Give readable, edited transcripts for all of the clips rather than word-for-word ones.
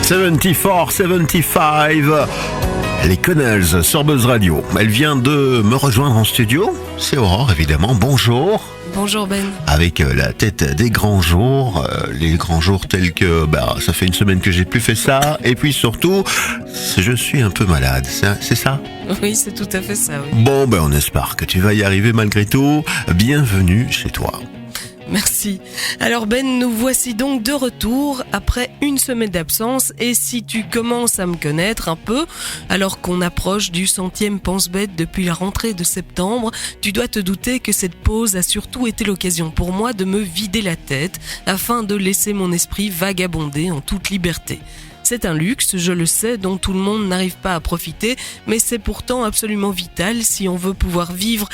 74, 75, les Connells sur Buzz Radio. Elle vient de me rejoindre en studio. C'est Aurore, évidemment. Bonjour. Bonjour Ben. Avec la tête des grands jours, les grands jours tels que, ça fait une semaine que j'ai plus fait ça. Et puis surtout, je suis un peu malade, c'est ça ? Oui, c'est tout à fait ça, oui. Bon, on espère que tu vas y arriver malgré tout. Bienvenue chez toi. Merci. Alors Ben, nous voici donc de retour après une semaine d'absence, et si tu commences à me connaître un peu, alors qu'on approche du 100e pense-bête depuis la rentrée de septembre, tu dois te douter que cette pause a surtout été l'occasion pour moi de me vider la tête afin de laisser mon esprit vagabonder en toute liberté. C'est un luxe, je le sais, dont tout le monde n'arrive pas à profiter, mais c'est pourtant absolument vital si on veut pouvoir vivre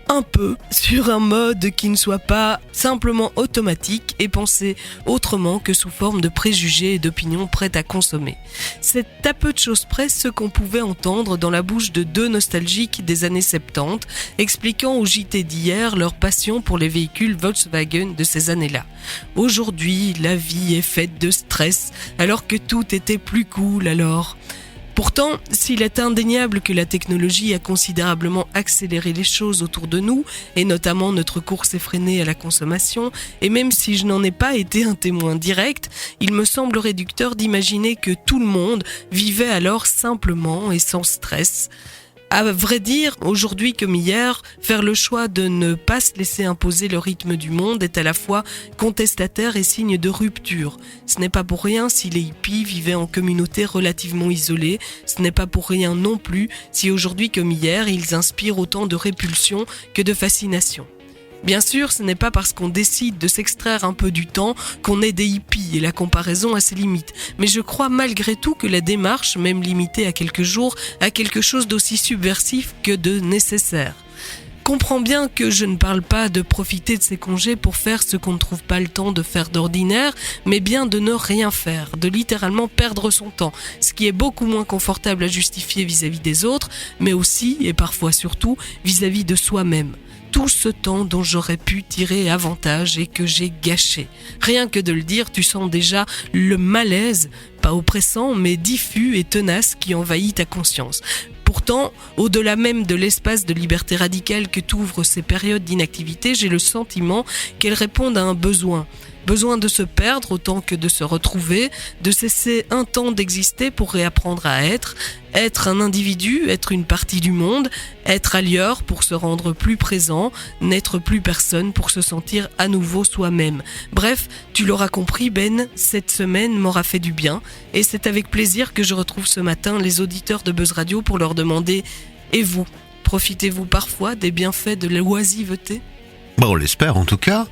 un peu sur un mode qui ne soit pas simplement automatique et penser autrement que sous forme de préjugés et d'opinions prêtes à consommer. C'est à peu de choses près ce qu'on pouvait entendre dans la bouche de deux nostalgiques des années 70, expliquant au JT d'hier leur passion pour les véhicules Volkswagen de ces années-là. Aujourd'hui, la vie est faite de stress, alors que tout était plus cool alors. Pourtant, s'il est indéniable que la technologie a considérablement accéléré les choses autour de nous, et notamment notre course effrénée à la consommation, et même si je n'en ai pas été un témoin direct, il me semble réducteur d'imaginer que tout le monde vivait alors simplement et sans stress. À vrai dire, aujourd'hui comme hier, faire le choix de ne pas se laisser imposer le rythme du monde est à la fois contestataire et signe de rupture. Ce n'est pas pour rien si les hippies vivaient en communauté relativement isolée, ce n'est pas pour rien non plus si aujourd'hui comme hier, ils inspirent autant de répulsion que de fascination. Bien sûr, ce n'est pas parce qu'on décide de s'extraire un peu du temps qu'on est des hippies, et la comparaison a ses limites. Mais je crois malgré tout que la démarche, même limitée à quelques jours, a quelque chose d'aussi subversif que de nécessaire. Comprends bien que je ne parle pas de profiter de ses congés pour faire ce qu'on ne trouve pas le temps de faire d'ordinaire, mais bien de ne rien faire, de littéralement perdre son temps, ce qui est beaucoup moins confortable à justifier vis-à-vis des autres, mais aussi, et parfois surtout, vis-à-vis de soi-même. Tout ce temps dont j'aurais pu tirer avantage et que j'ai gâché. Rien que de le dire, tu sens déjà le malaise, pas oppressant, mais diffus et tenace qui envahit ta conscience. Pourtant, au-delà même de l'espace de liberté radicale que t'ouvrent ces périodes d'inactivité, j'ai le sentiment qu'elles répondent à un besoin. Besoin de se perdre autant que de se retrouver, de cesser un temps d'exister pour réapprendre à être un individu, être une partie du monde, être ailleurs pour se rendre plus présent, n'être plus personne pour se sentir à nouveau soi-même. Bref, tu l'auras compris Ben, cette semaine m'aura fait du bien, et c'est avec plaisir que je retrouve ce matin les auditeurs de Buzz Radio pour leur demander « Et vous, profitez-vous parfois des bienfaits de l'oisiveté ?» On l'espère en tout cas.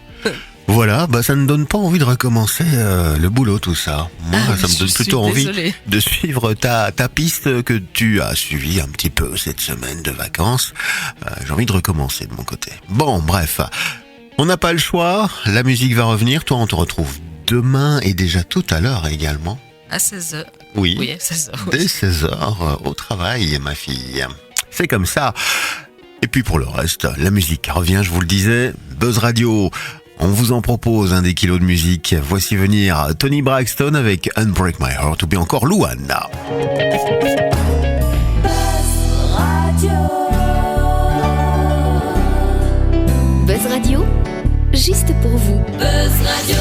Voilà, ça ne donne pas envie de recommencer le boulot, tout ça. Moi, ça me donne plutôt envie de suivre ta piste que tu as suivie un petit peu cette semaine de vacances. J'ai envie de recommencer de mon côté. Bon, bref, on n'a pas le choix, la musique va revenir. Toi, on te retrouve demain et déjà tout à l'heure également. À 16h. Oui, à 16h. Dès 16h au travail, ma fille. C'est comme ça. Et puis pour le reste, la musique revient, je vous le disais. Buzz Radio. On vous en propose un des kilos de musique. Voici venir Toni Braxton avec Unbreak My Heart ou bien encore Louane. Buzz Radio, juste pour vous. Buzz Radio.